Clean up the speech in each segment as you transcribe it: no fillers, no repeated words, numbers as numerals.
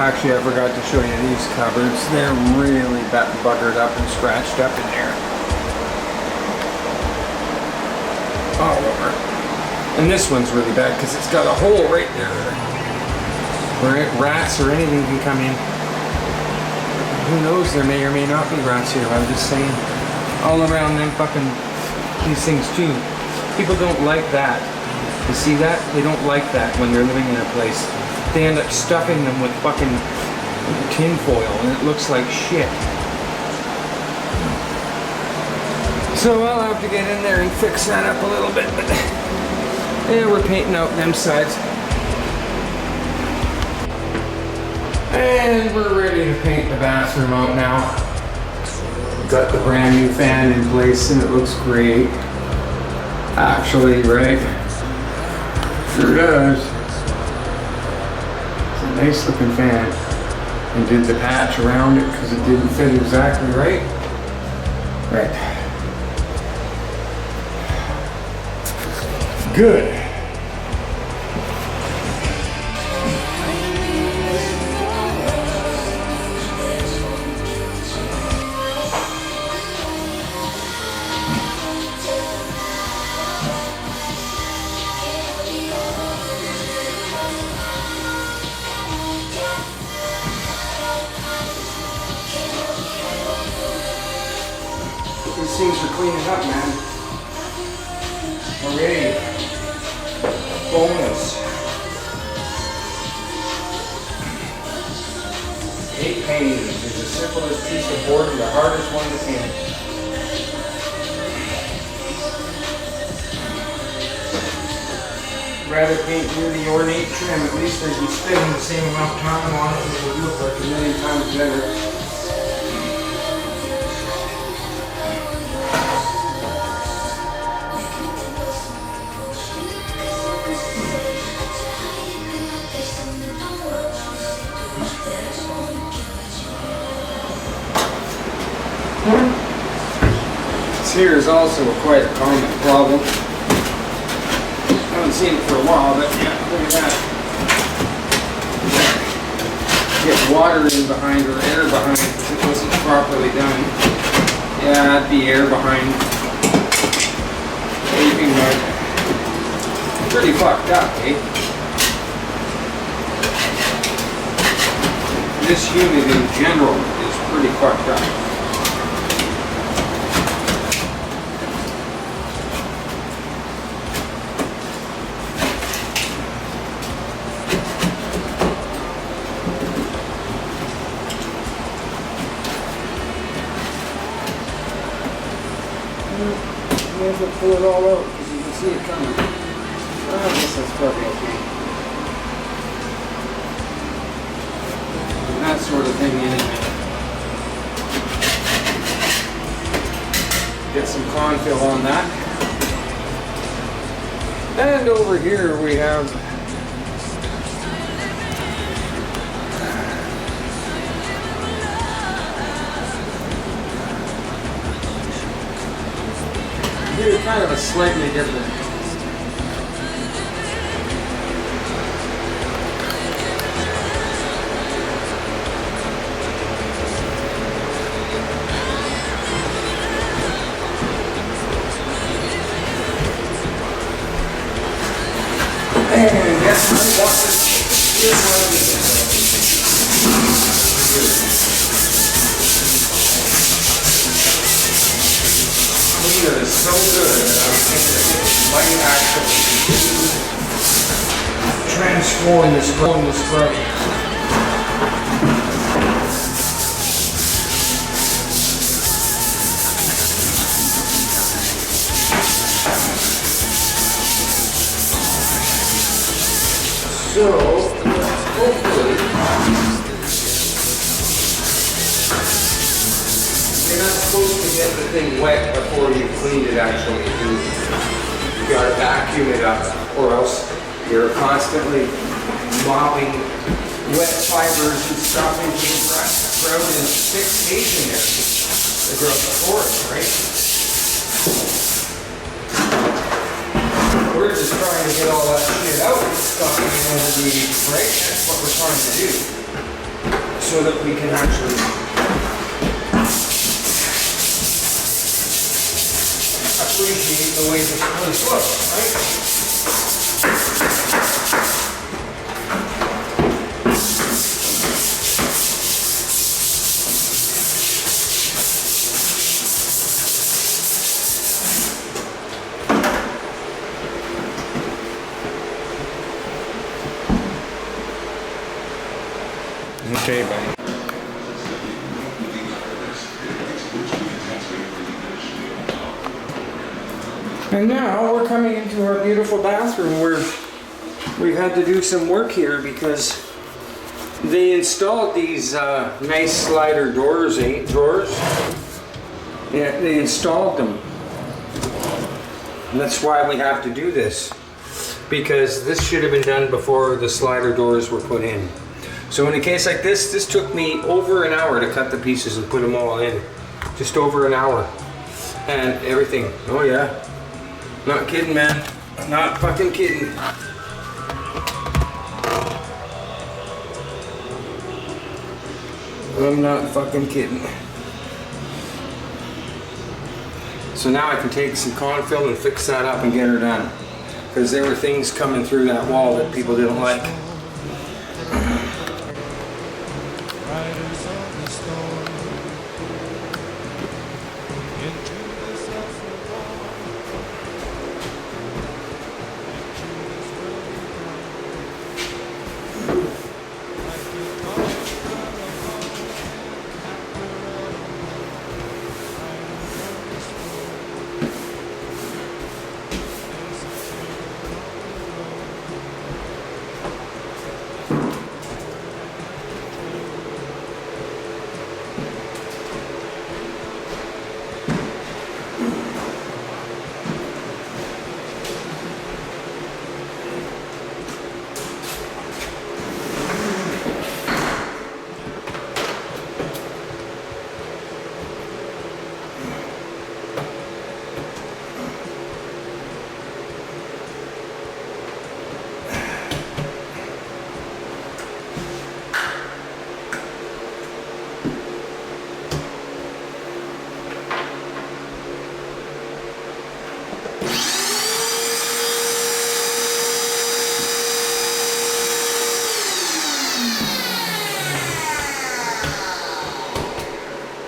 Actually, I forgot to show you these cupboards. They're really buggered up and scratched up in there. All over. And this one's really bad because it's got a hole right there where rats or anything can come in. Who knows, there may or may not be rats here, I'm just saying. All around them fucking, these things too. People don't like that. You see that? They don't like that when they're living in a place. They end up stuffing them with fucking tin foil and it looks like shit. So I'll have to get in there and fix that up a little bit, but yeah, we're painting out them sides. And we're ready to paint the bathroom out now. Got the brand new fan in place and it looks great. Actually, right? Sure does. It's a nice looking fan. And did the patch around it because it didn't fit exactly right. Right. Good. These things are cleaning up, man. Already. Bonus. 8 paintings is the simplest piece of board and the hardest one to paint. Rather paint near the ornate trim, at least I'd be spending the same amount of time on it and it would look like a million times better. This here is also quite a common problem. I haven't seen it for a while, but yeah, look at that. Get water in behind or air behind because it wasn't properly done. Yeah, that'd be air behind. Anything like pretty fucked up, eh? This unit in general is pretty fucked up. Pull it all out because you can see it coming. I guess that's probably okay. And that sort of thing anyway. Get some confill on that. And over here we have kind of a slightly different. And yes, I want this. It is so good that I was thinking that it might actually transform this scrub. So, hopefully, you're not supposed to get the thing wet before you clean it actually. You gotta vacuum it up or else you're constantly mopping wet fibers and stuff into the ground and fixation there. They grow the forest, right? We're just trying to get all that shit out and stuff in over the right? That's what we're trying to do. so that we can actually appreciate the way this place looks, right? Okay, buddy. And now we're coming into our beautiful bathroom where we've had to do some work here because they installed these nice slider doors, 8 drawers. Yeah, they installed them. And that's why we have to do this, because this should have been done before the slider doors were put in. So in a case like this took me over an hour to cut the pieces and put them all in. Just over an hour. And everything. Oh yeah. Not kidding, man. Not fucking kidding. I'm not fucking kidding. So now I can take some con film and fix that up and get her done. Because there were things coming through that wall that people didn't like.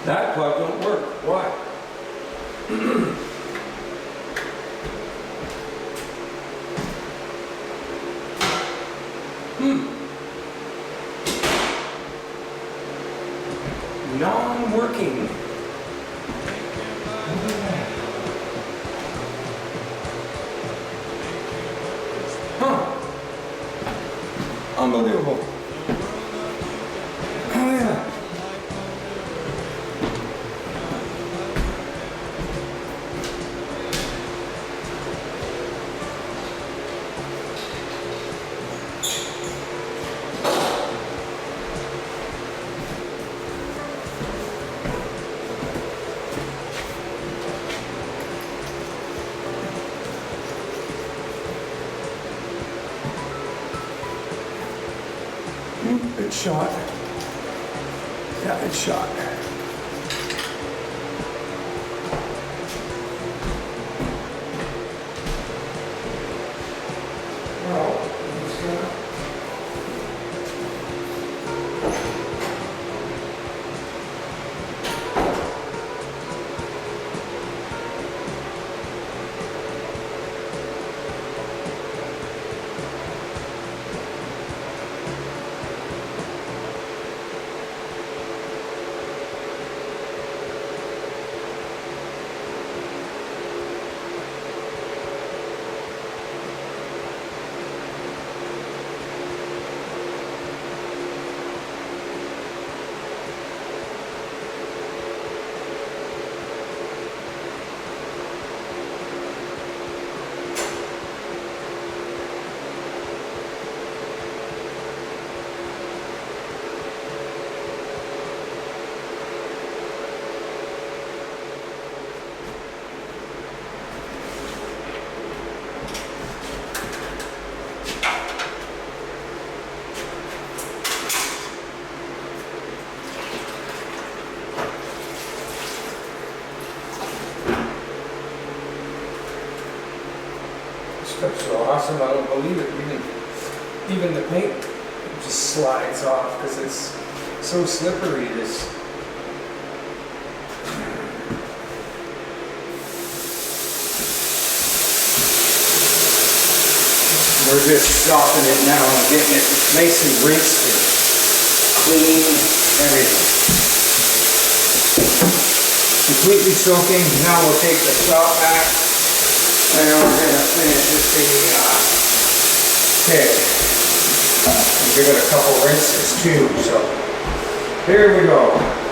That plug don't work. Why? Non-working. Huh. Unbelievable. Oh yeah. It's shot. Yeah, it's shot. awesome. I don't believe it. Even the paint just slides off because it's so slippery. This. We're just stopping it now and getting it nice and rinsed and clean, everything. Completely soaking. Now we'll take the top back and we're going to finish this thing. Okay. Give it a couple rinses too. So here we go.